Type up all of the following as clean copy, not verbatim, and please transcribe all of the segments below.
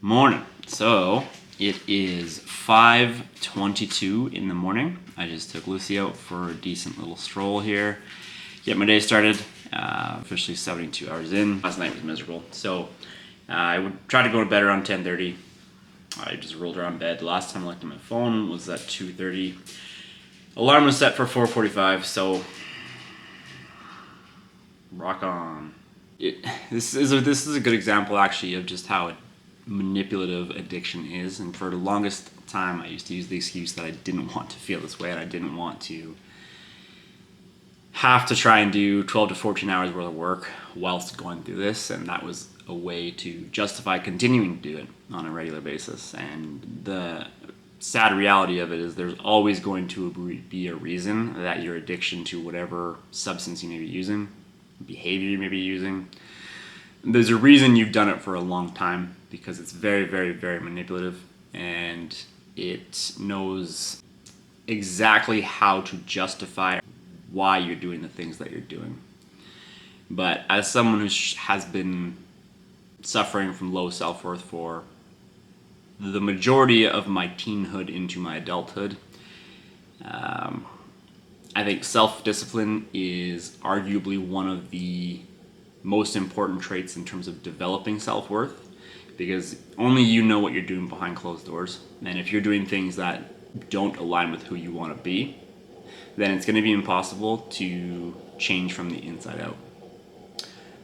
Morning. So it is 5:22 in the morning. I just took Lucy out for a decent little stroll here. Get my day started. Officially 72 hours in. Last night was miserable. So I would try to go to bed around 10:30. I just rolled around bed. The last time I looked at my phone was at 2:30. Alarm was set for 4:45. So rock on. This is a good example actually of just how manipulative addiction is. And for the longest time I used to use the excuse that I didn't want to feel this way and I didn't want to have to try and do 12 to 14 hours worth of work whilst going through this, and that was a way to justify continuing to do it on a regular basis. And the sad reality of it is there's always going to be a reason that your addiction to whatever substance you may be using, behavior you may be using, there's a reason you've done it for a long time, because it's very, very, very manipulative, and it knows exactly how to justify why you're doing the things that you're doing. But as someone who has been suffering from low self-worth for the majority of my teenhood into my adulthood, I think self-discipline is arguably one of the most important traits in terms of developing self-worth, because only you know what you're doing behind closed doors. And if you're doing things that don't align with who you want to be, then it's going to be impossible to change from the inside out.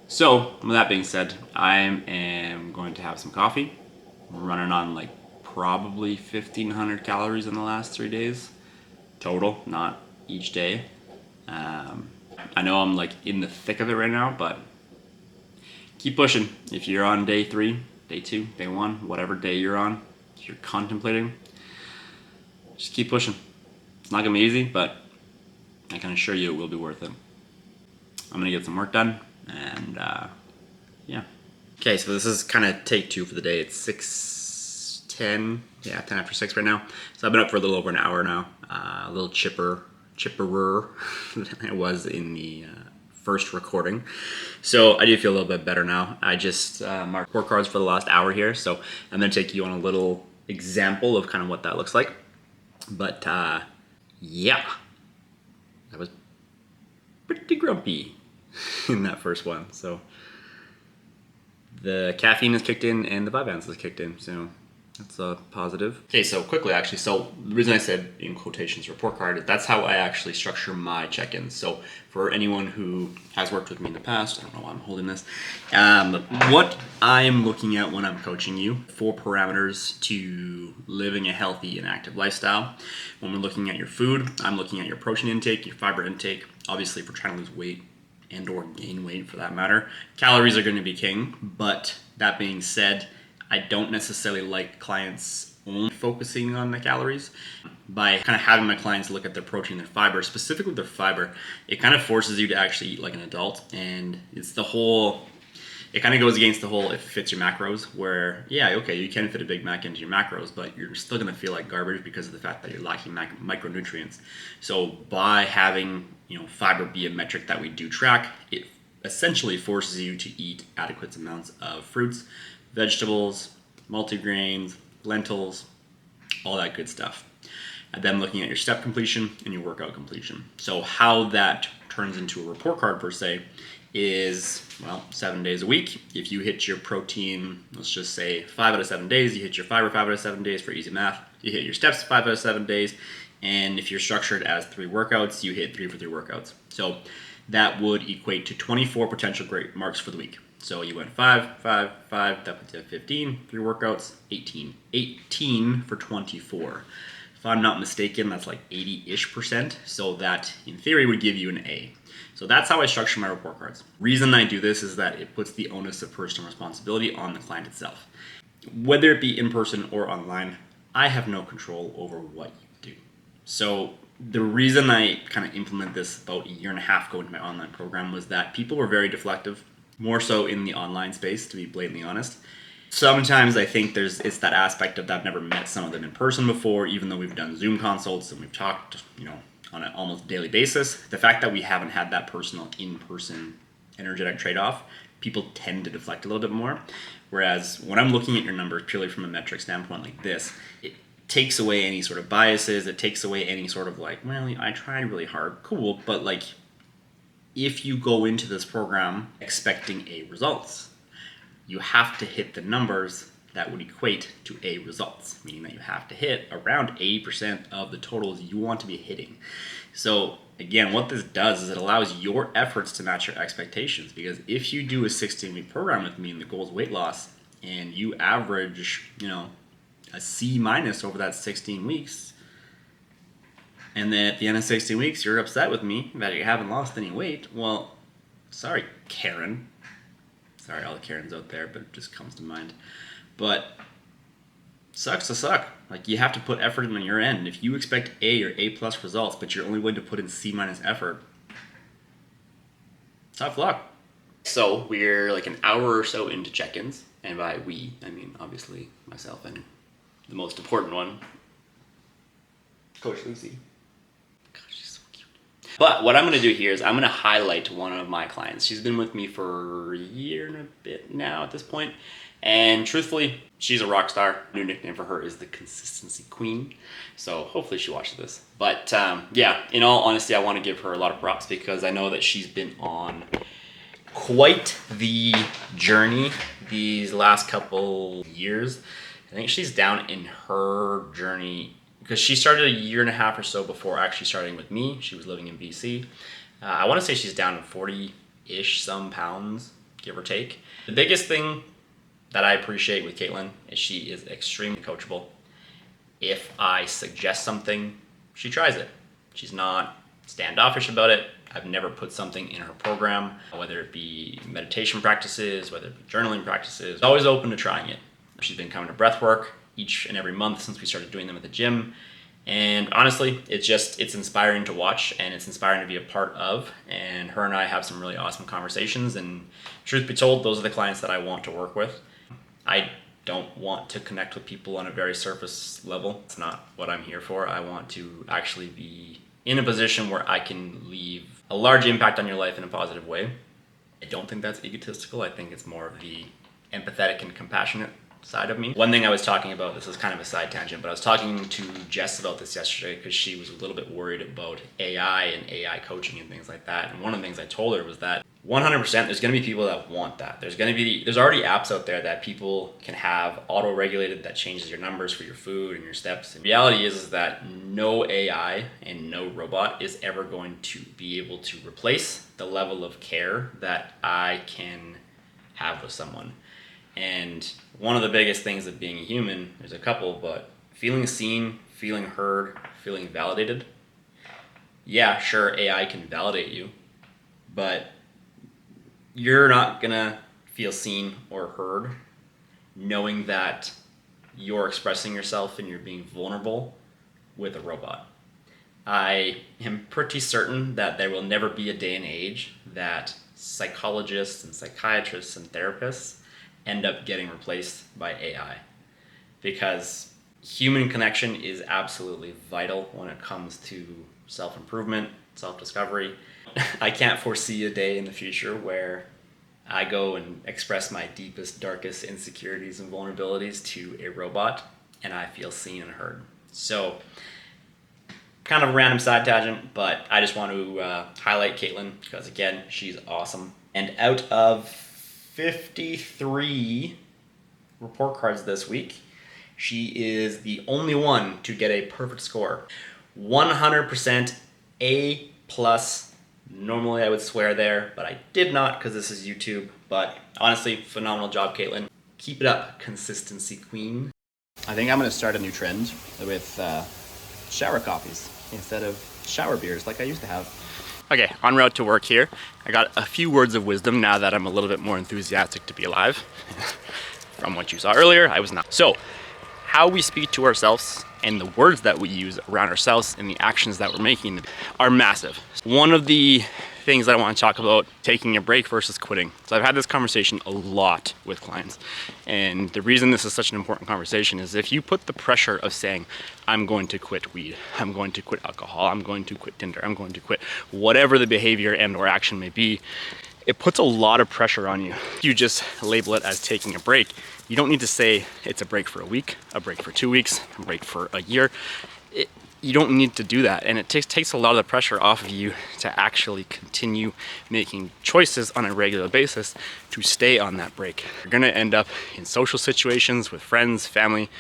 So with that being said, I am going to have some coffee. I'm running on like probably 1,500 calories in the last 3 days total, not each day. I know I'm like in the thick of it right now, but keep pushing. If you're on day 3, day 2, day 1, whatever day you're on, if you're contemplating, just keep pushing. It's not gonna be easy, but I can assure you it will be worth it. I'm gonna get some work done, and yeah. Okay, so this is kind of take 2 for the day. It's 6:10, 10 after 6 right now. So I've been up for a little over an hour now. A little chipperer than I was in the first recording. So I do feel a little bit better now. I just marked report cards for the last hour here, so I'm gonna take you on a little example of kind of what that looks like. But yeah, I was pretty grumpy in that first one. So the caffeine has kicked in and the vibe balance has kicked in, so that's a positive. Okay, so quickly actually, so the reason I said in quotations report card, that's how I actually structure my check-ins. So for anyone who has worked with me in the past, I don't know why I'm holding this, what I'm looking at when I'm coaching you, 4 parameters to living a healthy and active lifestyle. When we're looking at your food, I'm looking at your protein intake, your fiber intake, obviously for trying to lose weight and or gain weight for that matter. Calories are going to be king, but that being said, I don't necessarily like clients only focusing on the calories. By kind of having my clients look at their protein, their fiber, specifically their fiber, it kind of forces you to actually eat like an adult. And it's the whole, it kind of goes against the whole if it fits your macros, where yeah, okay, you can fit a Big Mac into your macros, but you're still going to feel like garbage because of the fact that you're lacking micronutrients. So by having, fiber be a metric that we do track, it essentially forces you to eat adequate amounts of fruits, vegetables, multigrains, lentils, all that good stuff. And then looking at your step completion and your workout completion. So how that turns into a report card per se is, 7 days a week. If you hit your protein, let's just say 5 out of 7 days, you hit your fiber 5 out of 7 days for easy math, you hit your steps 5 out of 7 days, and if you're structured as 3 workouts, you hit 3 for 3 workouts. So that would equate to 24 potential great marks for the week. So you went 5, 5, 5, that puts you at 15, 3 workouts, 18. 18 for 24. If I'm not mistaken, that's like 80-ish%. So that, in theory, would give you an A. So that's how I structure my report cards. Reason I do this is that it puts the onus of personal responsibility on the client itself. Whether it be in person or online, I have no control over what you do. So the reason I kind of implement this about a year and a half ago into my online program was that people were very deflective, more so in the online space, to be blatantly honest. Sometimes I think it's that aspect of that I've never met some of them in person before, even though we've done Zoom consults and we've talked, on an almost daily basis. The fact that we haven't had that personal in-person energetic trade-off people tend to deflect a little bit more. Whereas when I'm looking at your numbers purely from a metric standpoint like this, it takes away any sort of biases. It takes away any sort of like, well, I tried really hard. Cool. But like, if you go into this program expecting A results, you have to hit the numbers that would equate to A results, meaning that you have to hit around 80% of the totals you want to be hitting. So again, what this does is it allows your efforts to match your expectations, because if you do a 16-week program with me and the goal is weight loss and you average, a C minus over that 16 weeks, and then at the end of 16 weeks you're upset with me that you haven't lost any weight, well, sorry, Karen. Sorry, all the Karens out there, but it just comes to mind. But sucks to suck. Like, you have to put effort in on your end. If you expect A or A plus results, but you're only willing to put in C minus effort, tough luck. So we're like an hour or so into check-ins, and by we, I mean obviously myself and the most important one, Coach Lucy. Gosh, she's so cute. But what I'm going to do here is I'm going to highlight one of my clients. She's been with me for a year and a bit now at this point. And truthfully, she's a rock star. New nickname for her is the Consistency Queen. So hopefully she watches this. But yeah, in all honesty, I want to give her a lot of props because I know that she's been on quite the journey these last couple years. I think she's down in her journey because she started a year and a half or so before actually starting with me. She was living in BC. I want to say she's down 40-ish some pounds, give or take. The biggest thing that I appreciate with Caitlin is she is extremely coachable. If I suggest something, she tries it. She's not standoffish about it. I've never put something in her program, whether it be meditation practices, whether it be journaling practices, always open to trying it. She's been coming to breath work each and every month since we started doing them at the gym. And honestly, it's inspiring to watch and it's inspiring to be a part of. And her and I have some really awesome conversations. And truth be told, those are the clients that I want to work with. I don't want to connect with people on a very surface level. It's not what I'm here for. I want to actually be in a position where I can leave a large impact on your life in a positive way. I don't think that's egotistical. I think it's more of the empathetic and compassionate side of me. One thing I was talking about, this is kind of a side tangent, but I was talking to Jess about this yesterday because she was a little bit worried about AI and AI coaching and things like that. And one of the things I told her was that 100% there's going to be people that want that. There's already apps out there that people can have auto-regulated that changes your numbers for your food and your steps. And the reality is that no AI and no robot is ever going to be able to replace the level of care that I can have with someone. And one of the biggest things of being a human, there's a couple, but feeling seen, feeling heard, feeling validated. Yeah, sure, AI can validate you, but you're not gonna feel seen or heard knowing that you're expressing yourself and you're being vulnerable with a robot. I am pretty certain that there will never be a day and age that psychologists and psychiatrists and therapists end up getting replaced by AI, because human connection is absolutely vital when it comes to self-improvement, self-discovery. I can't foresee a day in the future where I go and express my deepest, darkest insecurities and vulnerabilities to a robot and I feel seen and heard. So, kind of a random side tangent, but I just want to highlight Caitlin because, again, she's awesome. And out of 53 report cards this week, she is the only one to get a perfect score. 100% A plus. Normally I would swear there, but I did not because this is YouTube. But honestly, phenomenal job, Caitlin. Keep it up, Consistency Queen. I think I'm going to start a new trend with shower coffees instead of shower beers like I used to have. Okay, en route to work here. I got a few words of wisdom now that I'm a little bit more enthusiastic to be alive. From what you saw earlier, I was not. So, how we speak to ourselves and the words that we use around ourselves and the actions that we're making are massive. One of the things that I want to talk about, taking a break versus quitting. So I've had this conversation a lot with clients. And the reason this is such an important conversation is if you put the pressure of saying, I'm going to quit weed, I'm going to quit alcohol, I'm going to quit Tinder, I'm going to quit whatever the behavior and or action may be, it puts a lot of pressure on you. You just label it as taking a break. You don't need to say it's a break for a week, a break for 2 weeks, a break for a year. You don't need to do that, and it takes a lot of the pressure off of you to actually continue making choices on a regular basis to stay on that break. You're gonna end up in social situations with friends, family,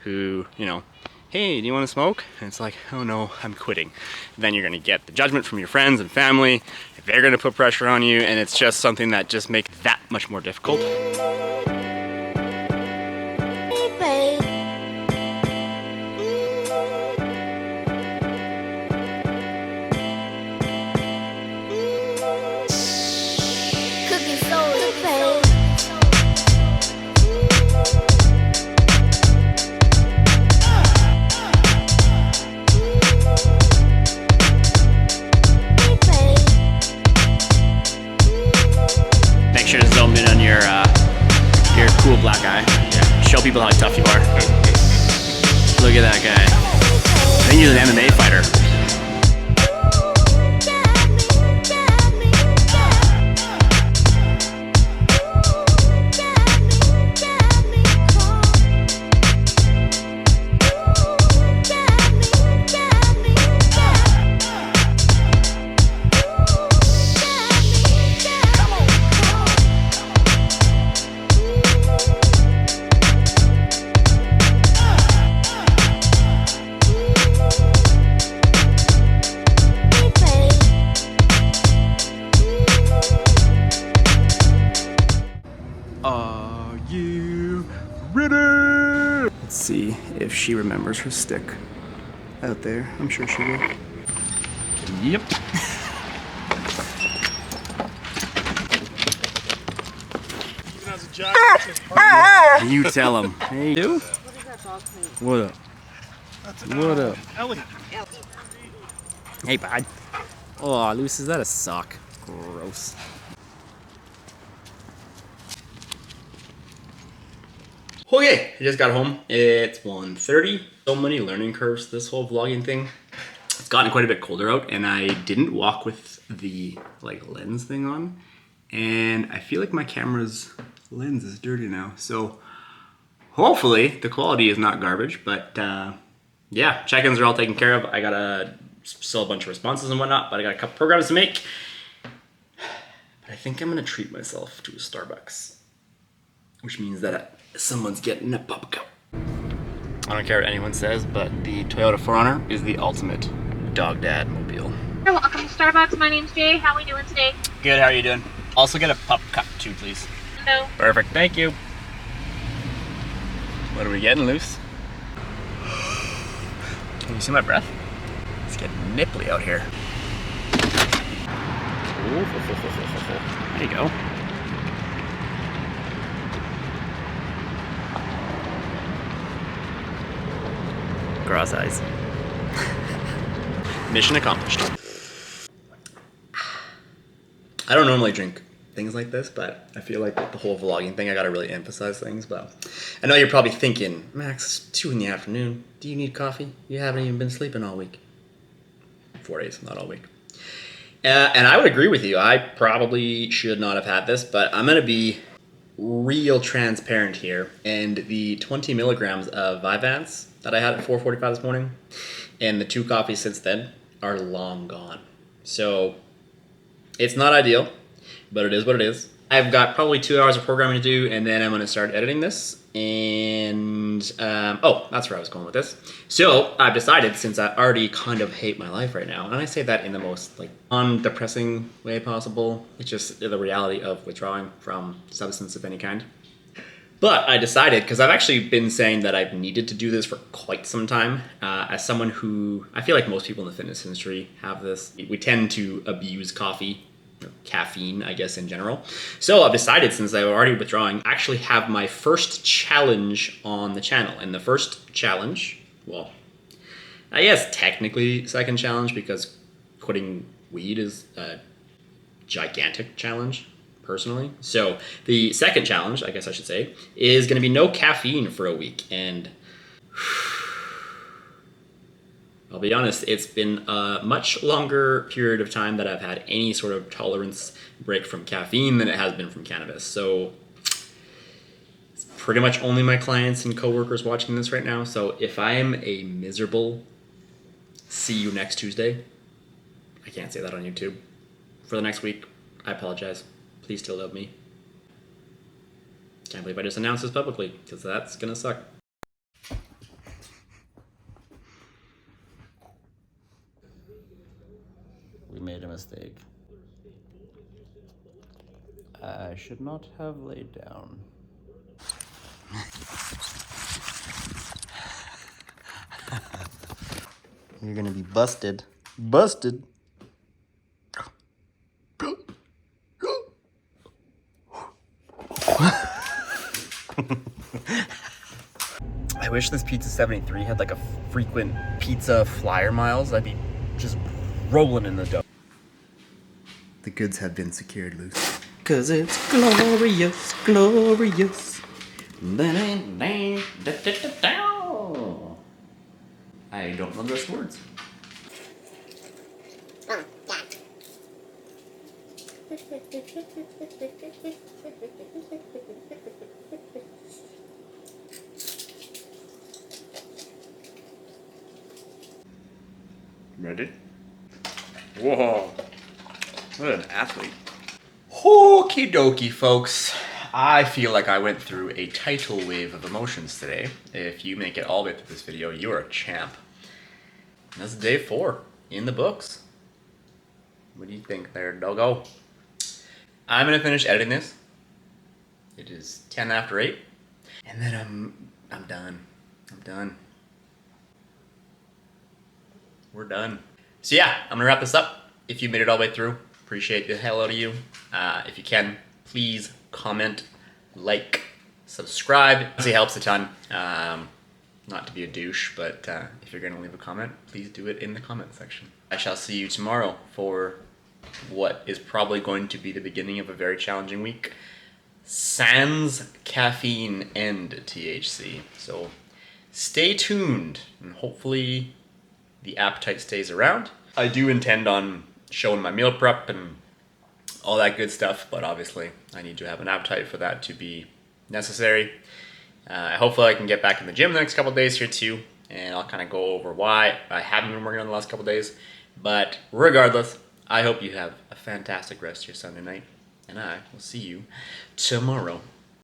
who, you know, hey, do you want to smoke? And it's like, oh no, I'm quitting. Then you're gonna get the judgment from your friends and family. They're gonna put pressure on you, and it's just something that just makes that much more difficult. Make sure to zoom in on your cool black eye. Yeah. Show people how tough you are. Look at that guy. I think he's an MMA fighter. Are you ready? Let's see if she remembers her stick out there. I'm sure she will. Yep. You tell him. Hey, dude. What up? What up? Hey, bud. Oh, Luce, is that a sock? Gross. Okay, I just got home. It's 1:30. So many learning curves, this whole vlogging thing. It's gotten quite a bit colder out, and I didn't walk with the lens thing on. And I feel like my camera's lens is dirty now. So hopefully the quality is not garbage, but yeah, check-ins are all taken care of. I got still a bunch of responses and whatnot, but I got a couple programs to make. But I think I'm gonna treat myself to a Starbucks, which means that someone's getting a pup cup. I don't care what anyone says, but the Toyota 4Runner is the ultimate dog dad mobile. Welcome to Starbucks. My name's Jay. How are we doing today? Good, how are you doing? Also get a pup cup too, please. No. Perfect, thank you. What are we getting, Luce? Can you see my breath? It's getting nipply out here. There you go. Cross eyes. Mission accomplished. I don't normally drink things like this, but I feel like with the whole vlogging thing, I gotta really emphasize things. But I know you're probably thinking, Max, it's 2 in the afternoon. Do you need coffee? You haven't even been sleeping all week. 4 days, not all week. And I would agree with you. I probably should not have had this, but I'm gonna be real transparent here. And the 20 milligrams of Vyvanse that I had at 4:45 this morning and the 2 coffees since then are long gone. So it's not ideal, but it is what it is. I've got probably 2 hours of programming to do, and then I'm going to start editing this. And oh, that's where I was going with this. So I've decided, since I already kind of hate my life right now, and I say that in the most undepressing way possible. It's just the reality of withdrawing from substance of any kind. But I decided, because I've actually been saying that I've needed to do this for quite some time, as someone who, I feel like most people in the fitness industry have this. We tend to abuse coffee, or caffeine, I guess, in general. So I've decided, since I'm already withdrawing, actually have my first challenge on the channel. And the first challenge, well, I guess technically second challenge, because quitting weed is a gigantic challenge. Personally. So the second challenge, I guess I should say, is going to be no caffeine for a week. And I'll be honest, it's been a much longer period of time that I've had any sort of tolerance break from caffeine than it has been from cannabis. So it's pretty much only my clients and coworkers watching this right now. So if I am a miserable see you next Tuesday, I can't say that on YouTube. For the next week, I apologize. Please still love me. Can't believe I just announced this publicly, because that's gonna suck. We made a mistake. I should not have laid down. You're gonna be busted. Busted. I wish this Pizza 73 had like a frequent pizza flyer miles. I'd be just rolling in the dough. The goods have been secured loose. Cause it's glorious, glorious. I don't know the rest of the words. Ready? Whoa. What an athlete. Okie dokie, folks. I feel like I went through a tidal wave of emotions today. If you make it all the way through this video, you're a champ. And that's day 4 in the books. What do you think there, doggo? I'm gonna finish editing this. It is 10 after 8. And then I'm done. I'm done. We're done. So yeah, I'm gonna wrap this up. If you made it all the way through, appreciate the hell out of you. If you can, please comment, like, subscribe. It helps a ton. Not to be a douche, but if you're gonna leave a comment, please do it in the comment section. I shall see you tomorrow for what is probably going to be the beginning of a very challenging week. Sans caffeine and THC. So stay tuned, and hopefully the appetite stays around. I do intend on showing my meal prep and all that good stuff, but obviously I need to have an appetite for that to be necessary. Hopefully I can get back in the gym the next couple of days here too, and I'll kind of go over why I haven't been working on the last couple of days. But regardless, I hope you have a fantastic rest of your Sunday night, and I will see you tomorrow.